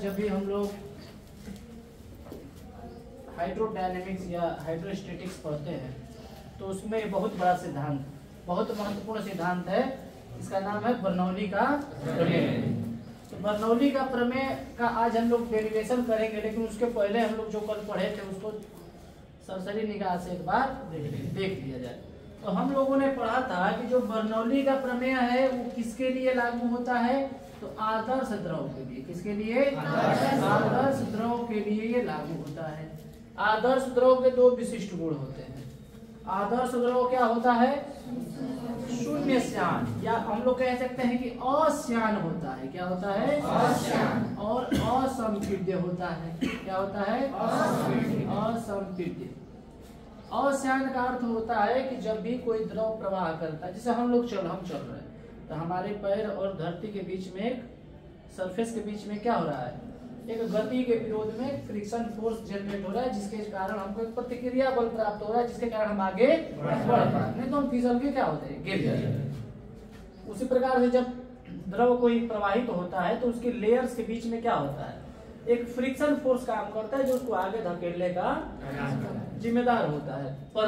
जब भी हम लोग हाइड्रोडायनेमिक्स या हाइड्रोस्टैटिक्स पढ़ते हैं तो उसमें बहुत बड़ा सिद्धांत, बहुत महत्वपूर्ण सिद्धांत है, इसका नाम है बर्नौली का प्रमेय। तो बर्नौली का प्रमेय का आज हम लोग डेरिवेशन करेंगे, लेकिन उसके पहले हम लोग जो कल पढ़े थे उसको सरसरी निगाह से एक बार देख लिया जाए। तो हम लोगों ने पढ़ा था कि जो बर्नौली का प्रमेय है वो किसके लिए लागू होता है, तो आदर्श द्रव के लिए। किसके लिए? आदर्श द्रव के लिए ये लागू होता है। आदर्श द्रव के दो विशिष्ट गुण होते हैं। आदर्श द्रव क्या होता है? शून्य श्यान, या हम लोग कह सकते हैं कि अश्यान होता है। क्या होता है? अश्यान। और असंपीड्य होता है। क्या होता है? असंपीड्य। अश्यान का अर्थ होता है कि जब भी कोई द्रव प्रवाह करता है, जैसे हम चल रहे हैं तो हमारे पैर और धरती के बीच में, एक सरफेस के बीच में क्या हो रहा है? एक गति के विरोध में फ्रिक्शन फोर्स जनरेट हो रहा है, जिसके कारण हमको एक प्रतिक्रिया बल प्राप्त हो रहा है, जिसके कारण हम आगे बढ़ पा रहे हैं, नहीं तो हम फिसल के क्या होते हैं, गिर जाते हैं। उसी प्रकार से जब द्रव कोई प्रवाहित होता है तो उसके लेयर्स के बीच में क्या होता है? एक फ्रिक्शन फोर्स काम करता है जो उसको आगे धकेलने का जिम्मेदार होता है पर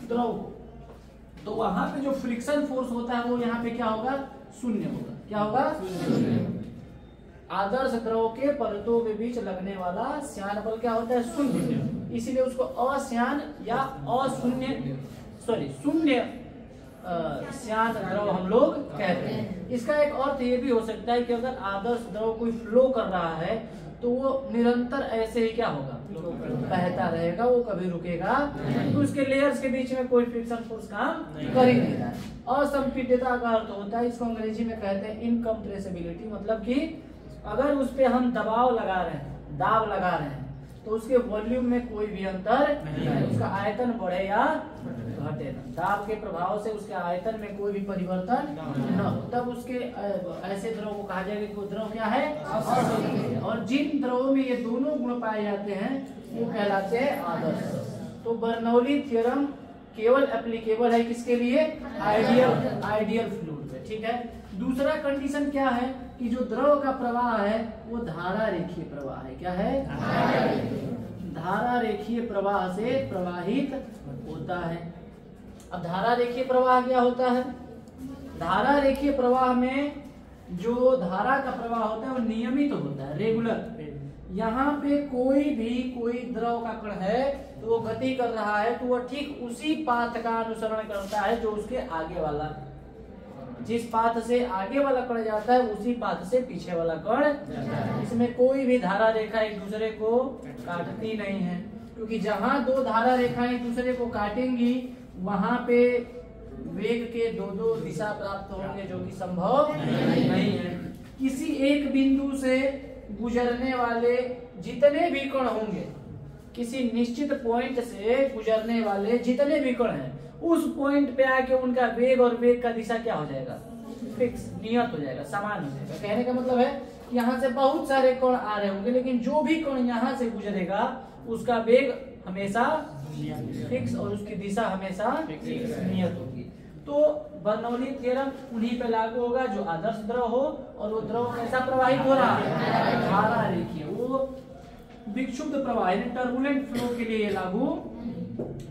द्रव को। तो वहां पे जो फ्रिक्शन फोर्स होता है वो यहाँ पे क्या होगा? शून्य होगा। क्या होगा? आदर्श द्रव के परतों के बीच लगने वाला श्यान बल क्या होता है? शून्य। इसीलिए उसको अश्यान या अशून्य शून्य श्यान द्रव हम लोग कहते हैं। इसका एक अर्थ ये भी हो सकता है कि अगर आदर्श द्रव कोई फ्लो कर रहा है तो वो निरंतर ऐसे ही क्या होगा? बहता रहेगा, वो कभी रुकेगा तो उसके लेयर्स के बीच में कोई फ्रिक्शन फोर्स काम कर ही नहीं रहा है। असंपीड्यता का अर्थ होता है, इसको अंग्रेजी में कहते हैं इनकम्प्रेसिबिलिटी। मतलब कि अगर उस पे हम दबाव लगा रहे हैं, दाब लगा रहे हैं, तो उसके वॉल्यूम में कोई भी अंतर नहीं है, उसका आयतन बढ़े या घटे ना, दाब के प्रभाव से उसके आयतन में कोई भी परिवर्तन न हो, तब उसके ऐसे द्रव को कहा जाएगा कि वो द्रव क्या है? असंपीड्य। और जिन द्रवों में ये दोनों गुण पाए जाते हैं वो कहलाते हैं आदर्श। तो बर्नौली थ्योरम केवल एप्लीकेबल है किसके लिए? आइडियल फ्लूइड पे। ठीक है। दूसरा कंडीशन क्या है कि जो द्रव का प्रवाह है वो धारा रेखीय प्रवाह है। क्या है? धारा रेखीय प्रवाह से प्रवाहित होता है। अब धारा रेखीय प्रवाह क्या होता है? धारा रेखीय प्रवाह में जो धारा का प्रवाह होता है वो नियमित होता है, रेगुलर। यहाँ पे कोई द्रव का कण है तो वो गति कर रहा है तो वह ठीक उसी पाथ का अनुसरण करता है जो उसके आगे वाला, जिस पाथ से आगे वाला कण जाता है उसी पाथ से पीछे वाला कण। इसमें कोई भी धारा रेखा एक दूसरे को काटती नहीं है, क्योंकि जहां दो धारा रेखाएं एक दूसरे को काटेंगी वहां पे वेग के दो दिशा प्राप्त होंगे, जो कि संभव नहीं है। किसी एक बिंदु से गुजरने वाले जितने भी कण होंगे, किसी निश्चित पॉइंट से गुजरने वाले जितने भी कण हैं, उस पॉइंट पे आके उनका वेग और वेग का दिशा क्या हो जाएगा? फिक्स, नियत हो जाएगा, समान हो जाएगा। कहने का मतलब है यहाँ से बहुत सारे कण आ रहे होंगे, लेकिन जो भी कण यहाँ से गुजरेगा उसका वेग हमेशा फिक्स और उसकी दिशा हमेशा नियत होगी। तो बर्नौली थ्योरम उन्हीं पे लागू होगा जो आदर्श द्रव हो, और वो द्रव कैसा प्रवाहित हो रहा है? धारा रेखीय। वो विक्षुब्ध प्रवाह यानी टर्बुलेंट फ्लो के लिए लागू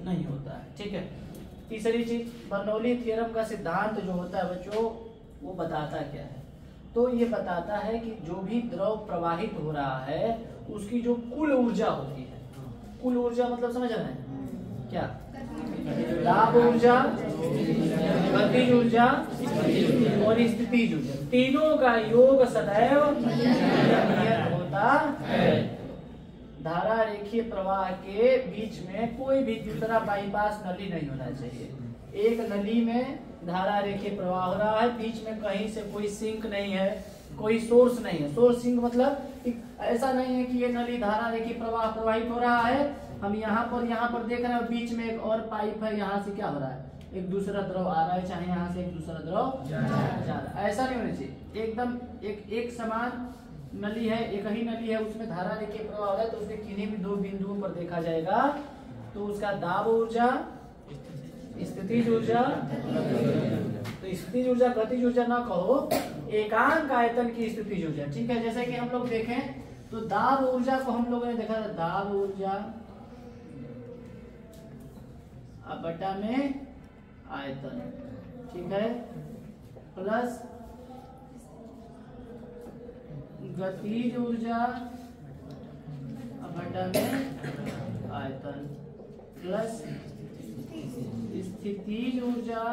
नहीं होता है। ठीक है। तीसरी चीज, बर्नौली थ्योरम का सिद्धांत जो होता है बच्चों, वो बताता क्या है? तो ये बताता है कि जो भी द्रव प्रवाहित हो रहा है उसकी जो कुल ऊर्जा होती है, कुल ऊर्जा मतलब समझ रहे हैं क्या? दाब ऊर्जा, गतिज ऊर्जा और स्थितिज ऊर्जा, तीनों का योग सदैव नियत होता है। धारा रेखीय प्रवाह के बीच में कोई भी दूसरा बाईपास नली नहीं होना चाहिए। एक नली में धारा रेखीय प्रवाह हो रहा है, बीच में कहीं से कोई सिंक नहीं है, कोई सोर्स नहीं है। सोर्स सिंक मतलब ऐसा नहीं है कि ये नली धारा रेखीय प्रवाह प्रवाहित हो रहा है, हम यहाँ पर देख रहे हैं, बीच में एक और पाइप है, यहाँ से क्या हो रहा है? एक दूसरा द्रव आ रहा है, चाहे यहाँ से एक दूसरा द्रव जा रहा है। ऐसा नहीं होना चाहिए। एकदम एक समान नली है, एक ही नली है, उसमें धारा रेखीय प्रवाह हो रहा है, तो उसके किन्हीं भी दो बिंदुओं पर देखा जाएगा तो उसका दाब ऊर्जा, स्थितिज ऊर्जा, तो स्थितिज ऊर्जा गतिज ऊर्जा ना कहो, एकांक आयतन की स्थितिज ऊर्जा। ठीक है, जैसे कि हम लोग देखें तो दाब ऊर्जा को हम लोगों ने देखा था, दाब ऊर्जा बटा में आयतन, ठीक है, प्लस गतिज ऊर्जा बटा में आयतन प्लस स्थितिज ऊर्जा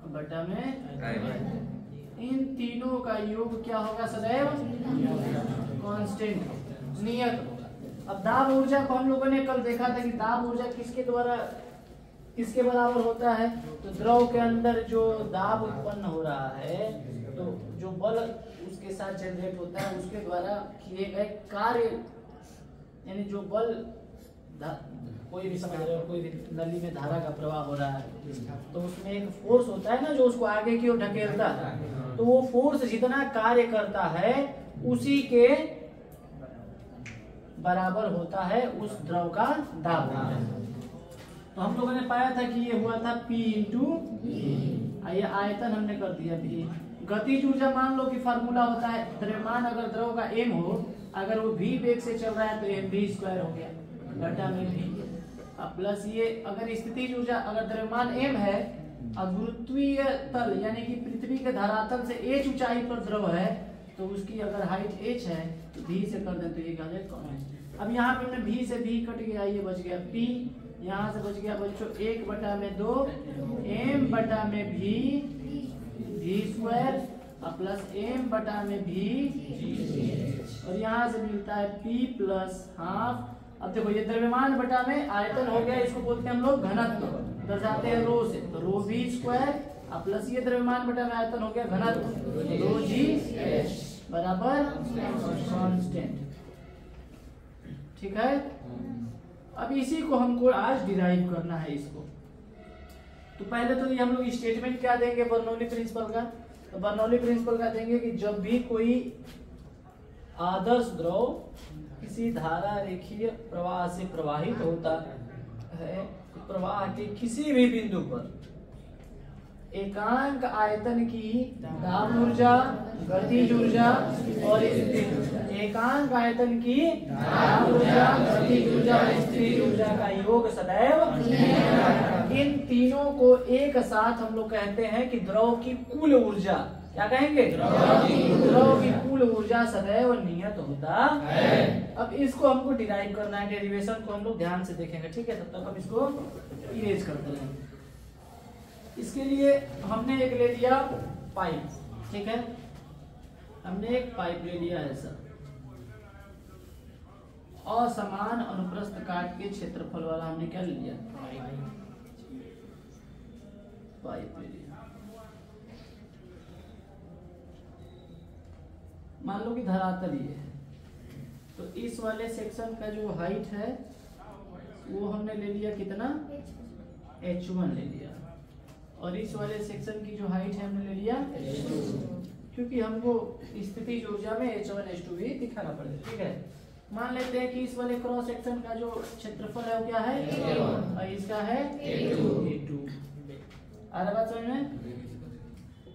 बटा में आयतन। इन तीनों का योग क्या होगा? सदैव कांस्टेंट, नियत होगा। अब दाब ऊर्जा को हम लोगों ने कल देखा था कि दाब ऊर्जा किसके द्वारा किसके बराबर होता है? तो द्रव के अंदर जो दाब उत्पन्न हो रहा है, तो जो बल उसके साथ जनरेट होता है उसके द्वारा किए गए कार्य, यानी जो बल कोई भी समझ रहे हो, कोई भी नली में धारा का प्रवाह हो रहा है तो उसमें एक फोर्स होता है ना जो उसको आगे की ओर ढकेलता है, तो वो फोर्स जितना कार्य करता है उसी के बराबर होता है उस द्रव का दाब। तो हम लोगों ने पाया था कि ये हुआ था P इंटू, ये आयतन हमने कर दिया P। गतिज ऊर्जा मान लो कि फार्मूला होता है द्रव्यमान अगर द्रव का m हो, अगर वो v वेग से चल रहा है तो mv स्क्वायर हो गया बटा में v, प्लस ये अगर स्थितिज ऊर्जा अगर द्रव्यमान m है और गुरुत्वीय तल यानी कि पृथ्वी के धरातल से h ऊंचाई पर द्रव है तो उसकी अगर हाइट h है तो v से कर दें तो ये आ जाए कम है। अब यहाँ पे हमने v से v कट गया, ये बच गया p, यहाँ से बच गया बच्चों 1 बटा में 2 m बटा में v स्क्वायर प्लस m बटा में v, और यहाँ से मिलता है p प्लस हाफ। अब देखो ये द्रव्यमान बटा में आयतन हो गया, इसको बोलते हैं हम लोग घनत्व, दर्शाते हैं रो से, तो रो v स्क्वायर प्लस ये द्रव्यमान बटा में आयतन हो गया घनत्व रो g बराबर कांस्टेंट। ठीक है, अब इसी को हमको आज डिराइव करना है इसको। तो पहले तो ये हम लोग स्टेटमेंट क्या देंगे बर्नौली प्रिंसिपल का? तो बर्नौली प्रिंसिपल का देंगे कि जब भी कोई आदर्श द्रव किसी धारा रेखीय प्रवाह से प्रवाहित होता है तो प्रवाह के किसी भी बिंदु पर एकांक आयतन की दाब ऊर्जा, गतिज ऊर्जा और स्थितिज ऊर्जा, एकांक आयतन की दाब ऊर्जा, गतिज ऊर्जा और स्थितिज ऊर्जा का योग सदैव, इन तीनों को एक साथ हम लोग कहते हैं कि द्रव की कुल ऊर्जा, क्या कहेंगे? द्रव की कुल ऊर्जा सदैव नियत होता है। अब इसको हमको डिराइव करना है, डेरिवेशन को हम लोग ध्यान से देखेंगे, ठीक है? तब तक हम इसको इरेज करते रहेंगे। इसके लिए हमने एक ले लिया पाइप, ठीक है, हमने एक पाइप ले लिया ऐसा, असमान अनुप्रस्थ काट के क्षेत्रफल वाला हमने क्या ले लिया? पाइप ले लिया। मान लो कि धरातल ये है, तो इस वाले सेक्शन का जो हाइट है वो हमने ले लिया कितना? h1 ले लिया, और इस वाले सेक्शन की जो हाइट है हमने ले लिया h2, क्योंकि हमको स्थितिज ऊर्जा में h1 h2 भी दिखाना पड़ेगा। ठीक है, मान लेते हैं कि इस वाले क्रॉस सेक्शन का जो क्षेत्रफल है वो क्या है? a1, और इसका है a2। आ रहा बात समझ में?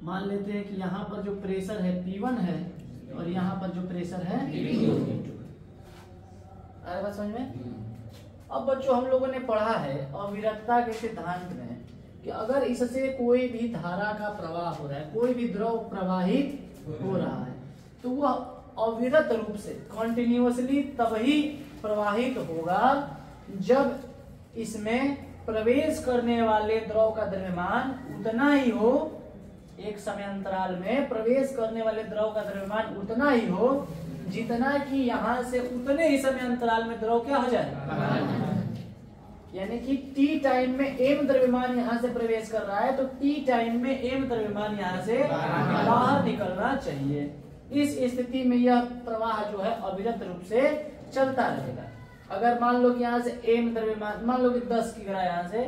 मान लेते हैं कि यहाँ पर जो प्रेशर है P1 है और यहाँ पर जो प्रेशर है P2। आ रहा बात समझ में? अब बच्चों हम लोगों ने पढ़ा है अविरतता के सिद्धांत में कि अगर इससे कोई भी धारा का प्रवाह हो रहा है, कोई भी द्रव प्रवाहित हो रहा है, तो वह अविरत रूप से कंटिन्यूअसली तभी प्रवाहित होगा जब इसमें प्रवेश करने वाले द्रव का द्रव्यमान उतना ही हो, एक समय अंतराल में प्रवेश करने वाले द्रव का द्रव्यमान उतना ही हो जितना कि यहाँ से उतने ही समय अंतराल में द्रव क्या हो जाए, यानी कि t टाइम में m द्रव्यमान यहाँ से प्रवेश कर रहा है तो t टाइम में m द्रव्यमान यहाँ से बाहर निकलना चाहिए। इस स्थिति में यह प्रवाह जो है अविरत रूप से चलता रहेगा। अगर मान लो कि यहाँ से m द्रव्यमान, मान लो कि 10 की ग्राम यहाँ से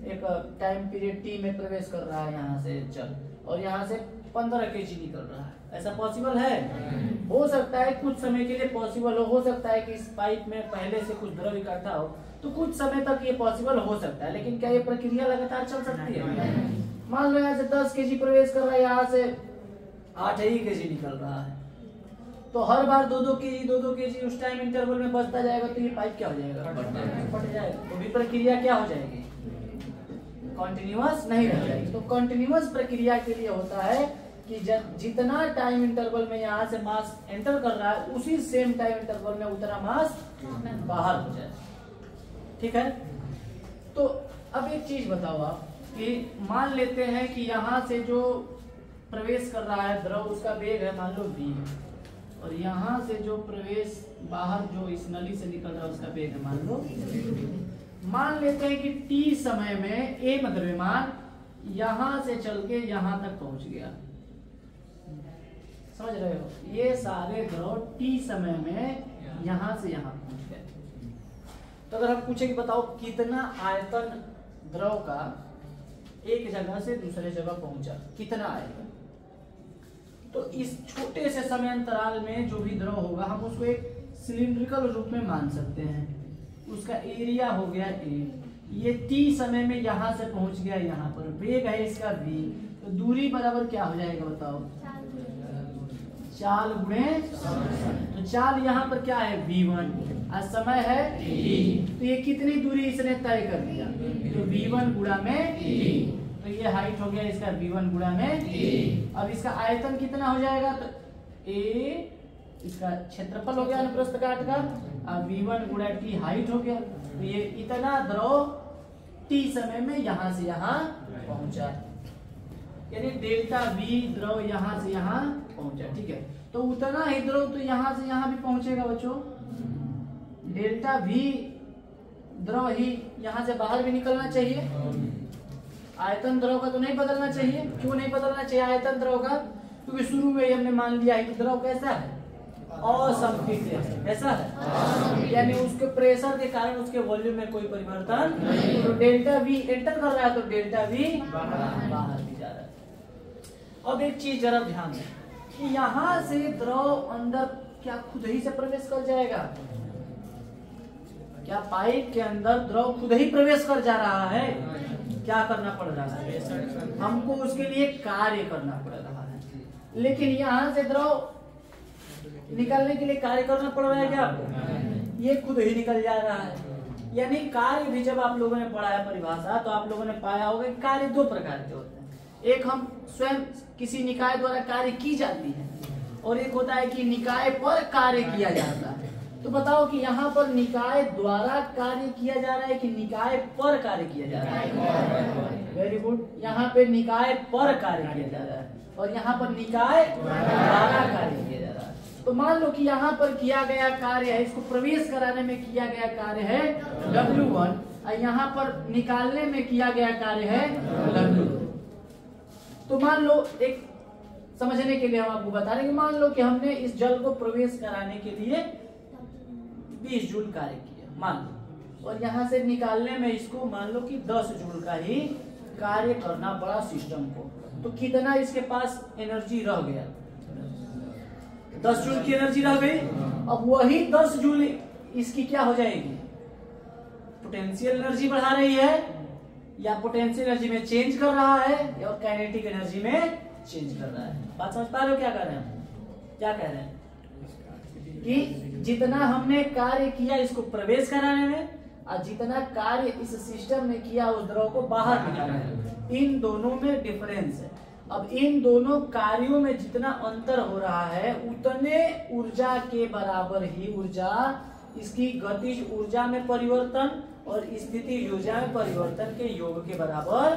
एक टाइम पीरियड t में प्रवेश कर रहा है यहाँ से चल, और यहाँ से 15 kg निकल रहा है, ऐसा पॉसिबल है? हो सकता है कुछ समय के लिए पॉसिबल हो सकता है कि इस पाइप में पहले से कुछ द्रव इकट्ठा हो तो कुछ समय तक ये पॉसिबल हो सकता है, लेकिन क्या ये प्रक्रिया लगातार चल सकती है? मान लो यहाँ से 10 kg प्रवेश कर रहा है, यहाँ से 8 ही kg निकल रहा है, तो हर बार 2-2 kg उस टाइम इंटरवल में बचता जाएगा, तो ये पाइप क्या हो जाएगा, फट जाएगा। तो भी प्रक्रिया क्या हो जाएगी, कॉन्टिन्यूअस नहीं रह जाएगी। तो कॉन्टिन्यूअस प्रक्रिया के लिए होता है कि जितना टाइम इंटरवल में यहाँ से मास एंटर कर रहा है, उसी सेम टाइम इंटरवल में उतना मास बाहर हो जाए। ठीक है, तो अब एक चीज बताओ आप कि मान लेते हैं कि यहाँ से जो प्रवेश कर रहा है द्रव, उसका वेग है मान लो v, और यहाँ से जो प्रवेश बाहर जो इस नली से निकल रहा है उसका वेग है मान लो। मान लेते हैं कि t समय में a द्रव्यमान यहाँ से चल के यहाँ तक पहुंच गया, समझ रहे हो, ये सारे द्रव t समय में यहाँ से यहाँ पहुंच गए। तो अगर हम पूछे कि बताओ कितना आयतन द्रव का एक जगह से दूसरे जगह पहुंचा, कितना आयतन, तो इस छोटे से समय अंतराल में जो भी द्रव होगा हम उसको एक सिलिंड्रिकल रूप में मान सकते हैं। उसका एरिया हो गया a, ये t समय में यहाँ से पहुंच गया यहाँ पर, वेग है इसका v, तो दूरी बराबर क्या हो जाएगा बताओ, चाल गुणे, तो चाल यहाँ पर क्या है v1 और समय है t, तो ये कितनी दूरी इसने तय कर दिया, तो v1 गुणा में t, तो ये हाइट हो गया इसका v1 गुणा में t। अब इसका आयतन कितना हो जाएगा, तो a इसका क्षेत्रफल हो गया अनुप्रस्थ काट का, अब v1 गुणा t हाइट हो गया, तो ये इतना द्रव t समय में यहाँ से यहाँ पहुंचा, यानी डेल्टा v द्रव यहाँ से यहाँ पहुंचा। ठीक है, तो उतना ही द्रव तो यहाँ से यहाँ भी पहुंचेगा बच्चों, डेल्टा v द्रव ही यहाँ से बाहर भी निकलना चाहिए। आयतन द्रव का तो नहीं बदलना चाहिए, क्यों नहीं बदलना चाहिए आयतन द्रव का, क्योंकि शुरू में हमने मान लिया है कि द्रव कैसा है, असंपीडित है, कैसा है, यानी उसके प्रेशर के कारण उसके वॉल्यूम में कोई परिवर्तन नहीं, तो डेल्टा v एंटर कर रहा है तो डेल्टा v बाहर भी जा रहा है। अब एक चीज जरा ध्यान दें कि यहाँ से द्रव अंदर क्या खुद ही से प्रवेश कर जाएगा, क्या पाइप के अंदर द्रव खुद ही प्रवेश कर जा रहा है, क्या करना पड़ रहा है, हमको उसके लिए कार्य करना पड़ रहा है। लेकिन यहाँ से द्रव निकालने के लिए कार्य करना पड़ रहा है क्या आपको, ये खुद ही निकल जा रहा है। यानी कार्य भी जब आप लोगों ने पढ़ा है परिभाषा, तो आप लोगों ने पाया होगा कि कार्य दो प्रकार के होते हैं, एक हम स्वयं किसी निकाय द्वारा कार्य की जाती है, और एक होता है कि निकाय पर कार्य किया जाता है। तो बताओ कि यहाँ पर निकाय द्वारा कार्य किया जा रहा है कि निकाय पर कार्य किया जा रहा है, वेरी गुड, यहाँ पे निकाय पर कार्य किया जा रहा है और यहाँ पर निकाय द्वारा कार्य किया जा रहा है। तो मान लो कि यहाँ पर किया गया कार्य है, इसको प्रवेश कराने में किया गया कार्य है W1 और यहाँ पर निकालने में किया गया कार्य है W2। तो मान लो, एक समझने के लिए हम आपको बता रहे हैं कि मान लो कि हमने इस जल को प्रवेश कराने के लिए 20 जूल कार्य किया मान लो, और यहाँ से निकालने में इसको मान लो कि 10 जूल का ही कार्य करना पड़ा सिस्टम को, तो कितना इसके पास एनर्जी रह गया, 10 जूल की एनर्जी रह गई। अब वही 10 जूल इसकी क्या हो जाएगी, पोटेंशियल एनर्जी बढ़ा रही है या पोटेंशियल एनर्जी में चेंज कर रहा है या काइनेटिक एनर्जी में चेंज कर रहा है। बात समझ पा रहे हो क्या कह रहे हैं, क्या कह रहे हैं कि जितना हमने कार्य किया इसको प्रवेश कराने में और जितना कार्य इस सिस्टम ने किया उस द्रव को बाहर निकालने में, इन दोनों में डिफरेंस है। अब इन दोनों कार्यों में जितना अंतर हो रहा है उतने ऊर्जा के बराबर ही ऊर्जा इसकी गतिज ऊर्जा में परिवर्तन और स्थिति ऊर्जा में परिवर्तन के योग के बराबर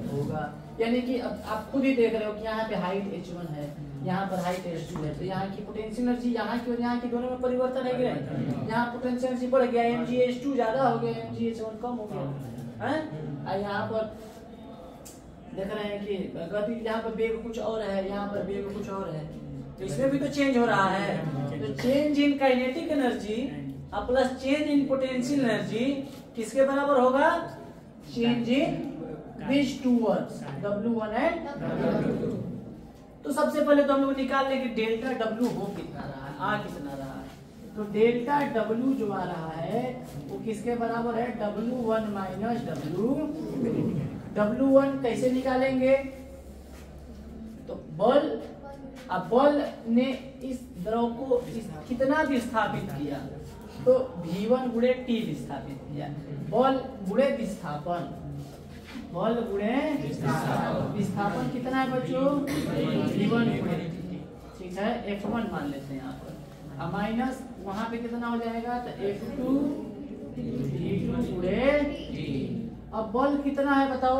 होगा। यानी कि अब आप खुद ही देख रहे हो कि यहाँ पे हाइट h1 है, यहाँ पर हाइट h2 है, तो यहाँ की पोटेंशियल एनर्जी यहाँ की और यहाँ की दोनों में परिवर्तन है कि नहीं, यहाँ पोटेंशियल एनर्जी बढ़ गया, mgh2 ज्यादा हो गया, mgh1 कम हो गया है। यहाँ पर देख रहे हैं कि गति, यहाँ पर वेग कुछ और है, यहाँ पर वेग कुछ और है, तो इसमें भी तो चेंज हो रहा है। तो change in kinetic energy plus change in potential energy किसके बराबर होगा, change in this towards W1 and W2। तो सबसे पहले तो हम लोग निकाल लेंगे डेल्टा W हो कितना रहा है, आ कितना रहा है। तो डेल्टा W जो आ रहा है वो किसके बराबर है, W1 माइनस W2। W1 कैसे निकालेंगे? तो बल, अब बल ने इस द्रव को कितना विस्थापित किया, तो V1 गुणे T विस्थापित किया। बल गुणे विस्थापन, बल गुणे विस्थापन कितना है बच्चों? V1 गुणे T। ठीक है, F1 मान लेते हैं यहाँ पर, अब माइनस वहां पे कितना हो जाएगा, तो F2 V2 गुणे T। अब बल कितना है बताओ?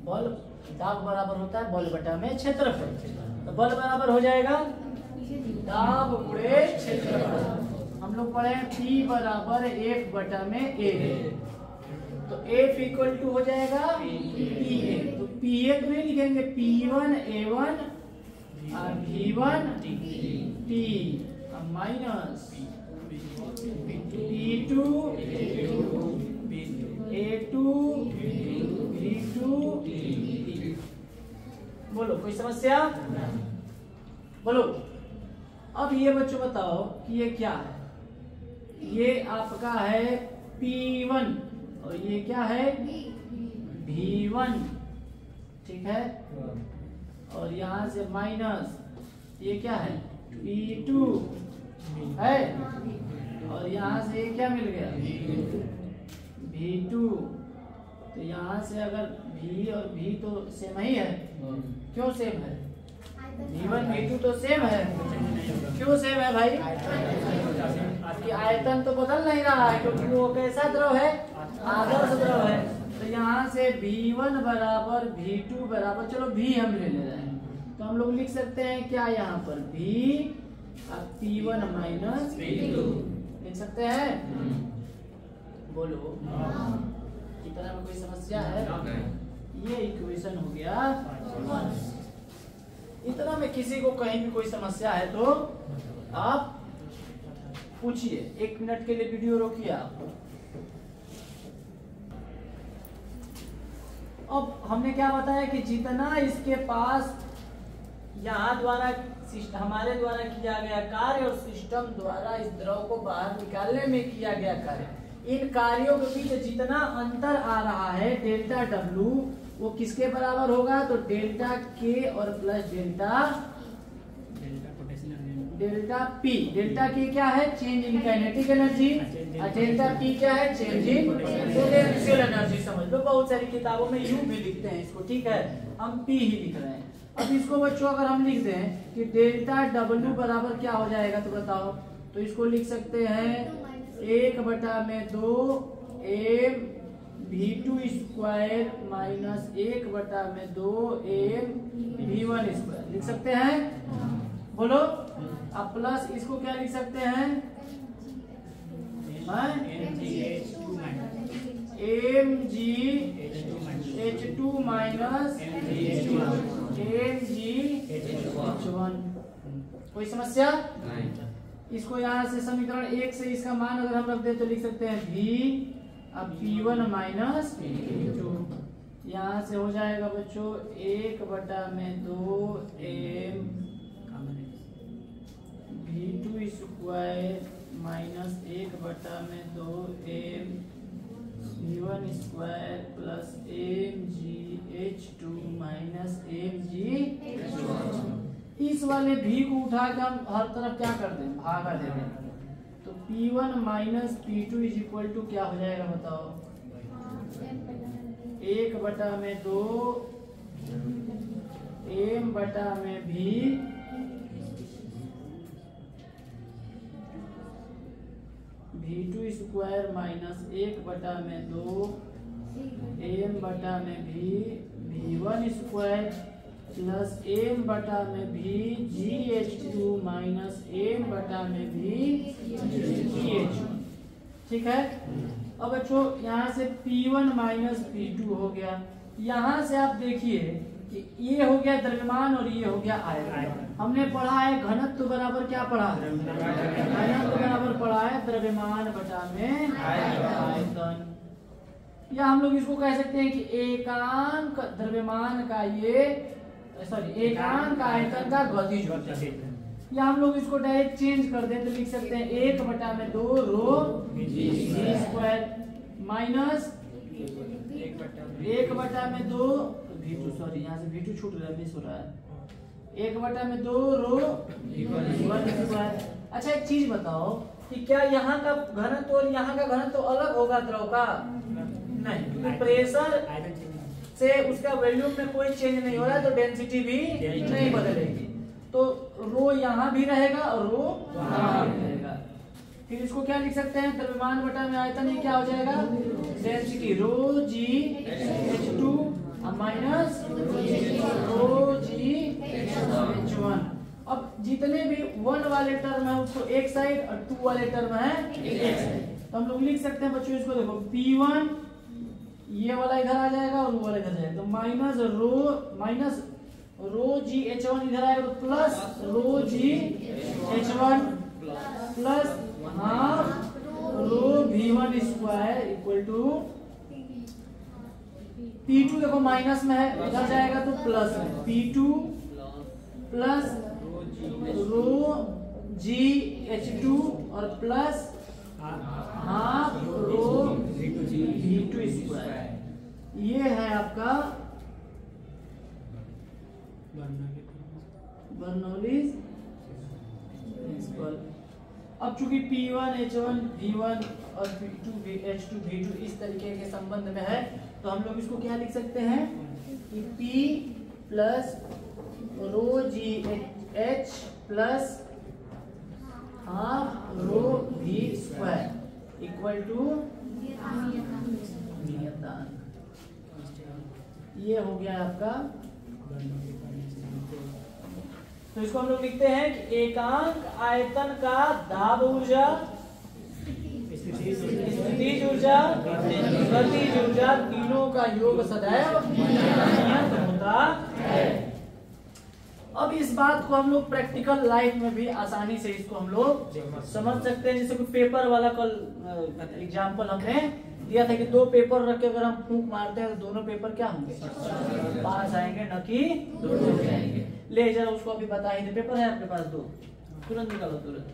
बल दाब बराबर होता है बल बटा में क्षेत्रफल, तो बल बराबर हो जाएगा दाब गुणे क्षेत्रफल। हम लोग पढ़े P बराबर F बटा में A, तो F इक्वल टू हो जाएगा PA। तो PA तो नहीं लिखेंगे, P1 A1 V1 T minus P2 A2 V2 बोलो कोई समस्या? बोलो। अब ये बच्चों बताओ कि ये क्या है? ये आपका है P1 और ये क्या है? V1। ठीक है, और यहां से माइनस ये क्या है? P2 है, और यहां से ये क्या मिल गया? V2। तो यहाँ से अगर V और V तो सेम ही है, क्यों सेम है? V1 V2 तो सेम है, क्यों सेम है भाई? आपकी आयतन तो बदल नहीं रहा है, क्योंकि वो कैसा द्रव है? आदर्श द्रव है। तो यहाँ से V1 बराबर V2 बराबर, चलो V हम ले रहे हैं, तो हम लोग लिख सकते हैं क्या यहाँ पर? V P1 माइनस P2 लिख सकते हैं। बोलो, इतना में कोई समस्या है? ये इक्वेशन हो गया। इतना में किसी को कहीं भी कोई समस्या है तो आप पूछिए। 1 मिनट के लिए वीडियो रोकिए आप। अब हमने क्या बताया कि जितना इसके पास यहाँ द्वारा हमारे द्वारा किया गया कार्य और सिस्टम द्वारा इस द्रव को बाहर निकालने में किया गया कार्य, इन कार्यों के बीच जितना अंतर आ रहा है डेल्टा W, वो किसके बराबर होगा? तो डेल्टा K और plus delta P। Delta K क्या है? चेंज इन काइनेटिक एनर्जी, और डेल्टा P क्या है? Change in potential energy. समझ लो, बहुत सारी किताबों में U भी लिखते हैं इसको, ठीक है, हम P ही लिख रहे हैं। अब इसको बच्चों अगर हम लिख दें कि डेल्टा W बराबर क्या हो जाएगा, तो बताओ। तो इसको लिख सकते हैं 1/2 M V2 square minus 1/2 M V1 square लिख सकते हैं। बोलो। अब प्लस इसको क्या लिख सकते हैं? MgH2 minus MgH1। कोई समस्या? इसको यहाँ से समीकरण 1 से इसका मान अगर हम रख दे तो लिख सकते हैं V अब P1 माइनस P2। यहाँ से हो जाएगा बच्चों 1/2 M V2 square minus 1/2 M V1 square plus MgH2 minus MgH1। इस वाले V को उठा के हम हर तरफ क्या कर दें? भागा दे दें। तो P1 minus P2 is equal to क्या हो जाएगा बताओ? 1/2 M/V V2 square minus 1/2 M/V V1 square plus M/V GH2 minus M/V GH1। ठीक है। अब बच्चों यहाँ से P1 माइनस P2 हो गया। यहाँ से आप देखिए कि ये हो गया द्रव्यमान और ये हो गया आयतन। हमने पढ़ा है घनत्व बराबर क्या पढ़ा है? घनत्व बराबर पढ़ा है द्रव्यमान बटा में आयतन। या हम लोग इसको कह सकते हैं कि एकांक द्रव्यमान का ये एकांक आयतन का गतिज ऊर्जा। या हम लोग इसको डायरेक्ट चेंज कर दें तो लिख सकते हैं 1/2 रो जी स्क्वायर माइनस 1/2 V2, सॉरी यहाँ से V2 छूट रहा है, मिस हो रहा है, 1/2 रो V1 स्क्वायर। अच्छा एक चीज बताओ कि क्या यहाँ का घनत्व और यहाँ का घनत्व अलग होगा द्रव का? नहीं, क्योंकि प्रेशर से उसका वॉल्यूम में कोई चेंज नहीं हो रहा है तो डेंसिटी भी नहीं बदलेगी। तो रो यहाँ भी रहेगा और रो यहाँ भी रहेगा। फिर इसको क्या लिख सकते हैं? द्रव्यमान बटा में आयतन, ये क्या हो जाएगा? डेंसिटी रो जी H2 minus rho g H1। अब जितने भी 1 वाले टर्म है उसको एक साइड और 2 वाले टर्म है एक साइड, तो हम लोग लिख सकते हैं बच्चों इसको, देखो P1 ये वाला इधर आ जाएगा और वो वाला इधर जाएगा, तो माइनस रो जी H1 इधर आएगा तो plus rho g H1 plus half rho V1 square equal to P2 देखो माइनस में है, इधर जाएगा तो प्लस में, P2 प्लस रो जी H2 और प्लस हाफ रो V2 स्क्वायर। ये है आपका बर्नौलीज प्रिंसिपल। अब चूंकि P1 H1 V1 और P2 H2 V2 इस तरीके के संबंध में है तो हम लोग इसको क्या लिख सकते हैं कि P plus rho g H plus half rho V square equal to नियतांक। ये हो गया आपका। तो इसको हम लोग लिखते हैं कि एकांक आयतन का दाब ऊर्जा, स्थितिज ऊर्जा, गतिज ऊर्जा तीनों का योग सदैव नियत होता है। अब इस बात को हम लोग प्रैक्टिकल लाइफ में भी आसानी से इसको हम लोग समझ सकते हैं। जैसे कि पेपर वाला कल एग्जाम्पल हमने दिया था कि 2 पेपर रख के अगर हम फूंक मारते हैं तो दोनों पेपर क्या होंगे? पास आएंगे, न कि दोनों जाएंगे। ले जरा उसको अभी बता ही दे, पेपर है आपके पास 2, तुरंत निकालो तुरंत।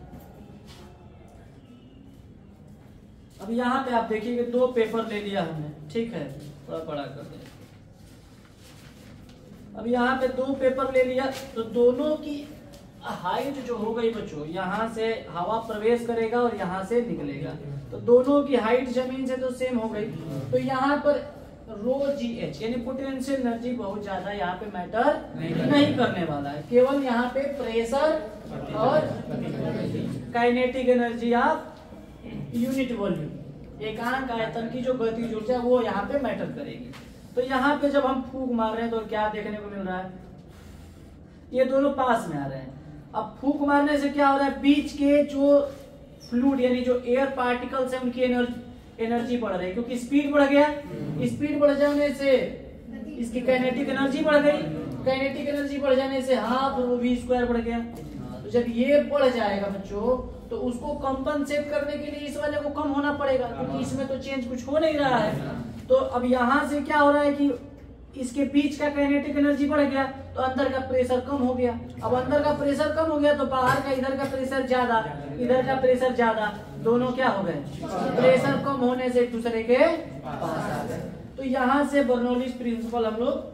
अब यहाँ पे आप देखिए कि 2 पेपर ले लिया हमने, ठीक है, थोड़ा बड़ा कर दे। अब यहाँ पे 2 पेपर ले लिया तो दोनों की हाइट जो हो गई बच्चों, यहाँ से हवा प्रवेश करेगा और यहाँ से निकलेगा, तो दोनों की हाइट जमीन से तो सेम हो गई। तो यहाँ पर रो जी एच यानी पोटेंशियल एनर्जी बहुत ज्यादा यहाँ पे मैटर नहीं करने वाला है, केवल यहाँ पे प्रेशर और kinetic energy of unit volume, एकांक आयतन की जो गतिज ऊर्जा वो यहाँ पे मैटर करेगी। तो यहाँ पे जब हम फूंक मार रहे हैं तो क्या देखने को मिल रहा है? ये दोनों पास में आ रहे हैं। अब फूंक मारने से क्या हो रहा है? बीच के जो फ्लूइड यानी जो एयर पार्टिकल्स है उनकी एनर्जी बढ़ रही है, क्योंकि स्पीड बढ़ गया। स्पीड बढ़ जाने से इसकी काइनेटिक एनर्जी बढ़ गई, काइनेटिक एनर्जी बढ़ जाने से हाफ रो वी स्क्वायर बढ़ गया। तो जब ये बढ़ जाएगा बच्चों तो उसको कंपनसेट करने के लिए इस वाले को कम होना पड़ेगा, क्योंकि इसमें तो चेंज कुछ हो नहीं रहा है। तो अब यहाँ से क्या हो रहा है कि इसके बीच का काइनेटिक एनर्जी बढ़ गया तो अंदर का प्रेशर कम हो गया। अब अंदर का प्रेशर कम हो गया तो बाहर का इधर का प्रेशर ज्यादा, इधर का प्रेशर ज्यादा, दोनों क्या हो गए? प्रेशर कम होने से एक दूसरे के पास आ गए। तो यहाँ से बर्नौलीज प्रिंसिपल हम लोग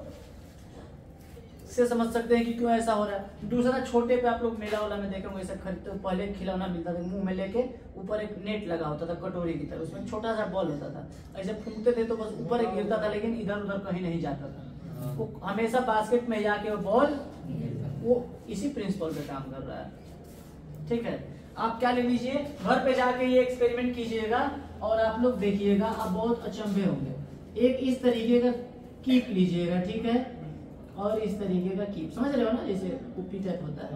से समझ सकते हैं कि क्यों ऐसा हो रहा है। दूसरा, छोटे पे आप लोग मेला वाला में देखे होंगे, ऐसा खरीदते तो पहले खिलौना मिलता था, मुंह में लेके ऊपर एक नेट लगा होता था कटोरी की तरह, उसमें छोटा सा बॉल होता था, ऐसे फूंकते थे तो बस ऊपर गिरता था लेकिन इधर उधर कहीं नहीं जाता था, वो हमेशा बास्केट में जाके वो बॉल, वो इसी प्रिंसिपल पे काम कर रहा है। ठीक है, आप क्या ले लीजिए, घर पे जाके ये एक्सपेरिमेंट कीजिएगा और आप लोग देखिएगा, आप बहुत अचंभे होंगे। एक इस तरीके का कीप लीजिएगा, ठीक है, और इस तरीके का कीप, समझ रहे हो ना, जैसे कुप्पी टाइप होता है,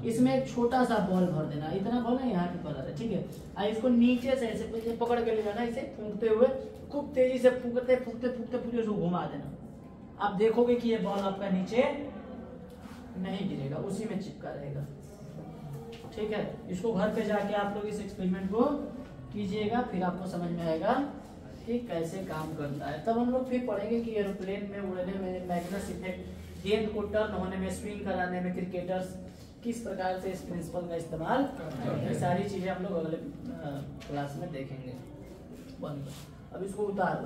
इसमें एक छोटा सा बॉल भर देना, इतना बॉल है यहाँ पे भरा है, ठीक है, और इसको नीचे से ऐसे पकड़ के ले जाना, इसे फूंकते हुए खूब तेजी से फूंकते फूंकते फूंकते पूरे उसको घुमा देना। आप देखोगे कि ये बॉल आपका नीचे नहीं गिरेगा, उसी में चिपका रहेगा। ठीक है, इसको घर पे जाके आप लोग इस एक्सपेरिमेंट को कीजिएगा, फिर आपको समझ में आएगा कि कैसे काम करता है। तब हम लोग फिर पढ़ेंगे कि एरोप्लेन में उड़ने में मैग्नेस इफेक्ट, गेंद को टर्न होने में, स्विंग कराने में क्रिकेटर्स किस प्रकार से इस प्रिंसिपल का इस्तेमाल करते हैं, सारी चीजें हम लोग अगले क्लास में देखेंगे। बंद। अब इसको उतार